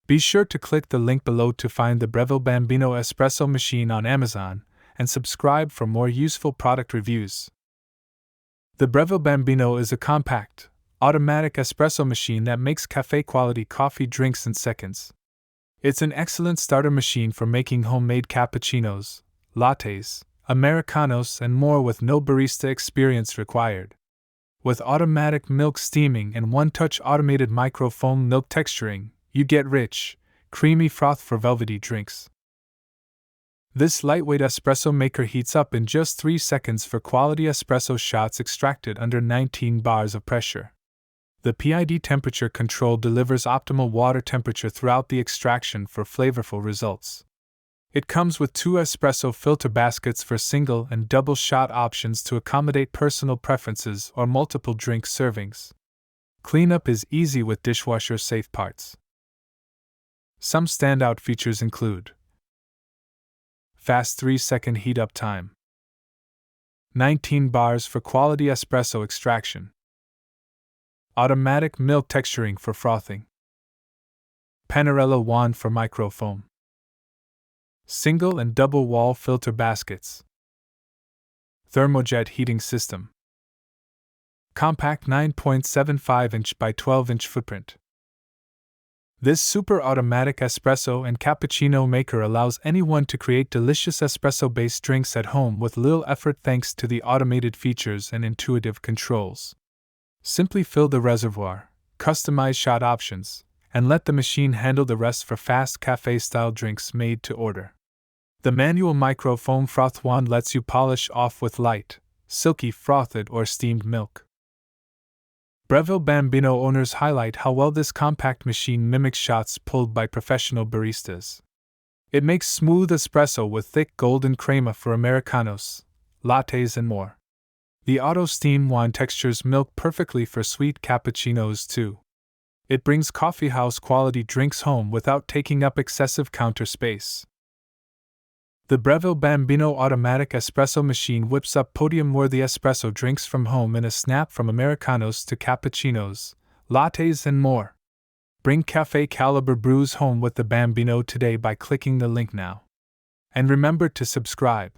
Be sure to click the link below to find the Breville Bambino espresso machine on Amazon and subscribe for more useful product reviews. The Breville Bambino is a compact, automatic espresso machine that makes café-quality coffee drinks in seconds. It's an excellent starter machine for making homemade cappuccinos, lattes, Americanos, and more with no barista experience required. With automatic milk steaming and one-touch automated microfoam milk texturing, you get rich, creamy froth for velvety drinks. This lightweight espresso maker heats up in just 3 seconds for quality espresso shots extracted under 19 bars of pressure. The PID temperature control delivers optimal water temperature throughout the extraction for flavorful results. It comes with 2 espresso filter baskets for single and double shot options to accommodate personal preferences or multiple drink servings. Cleanup is easy with dishwasher safe parts. Some standout features include fast 3-second heat up time, 19 bars for quality espresso extraction, automatic milk texturing for frothing, Panarello wand for microfoam, single and double wall filter baskets, thermojet heating system, compact 9.75-inch by 12-inch footprint. This super automatic espresso and cappuccino maker allows anyone to create delicious espresso-based drinks at home with little effort thanks to the automated features and intuitive controls. Simply fill the reservoir, customize shot options, and let the machine handle the rest for fast cafe-style drinks made to order. The manual microfoam froth wand lets you polish off with light, silky frothed or steamed milk. Breville Bambino owners highlight how well this compact machine mimics shots pulled by professional baristas. It makes smooth espresso with thick golden crema for Americanos, lattes, and more. The auto steam wand textures milk perfectly for sweet cappuccinos too. It brings coffeehouse quality drinks home without taking up excessive counter space. The Breville Bambino automatic espresso machine whips up podium-worthy espresso drinks from home in a snap, from Americanos to cappuccinos, lattes, and more. Bring cafe-caliber brews home with the Bambino today by clicking the link now. And remember to subscribe.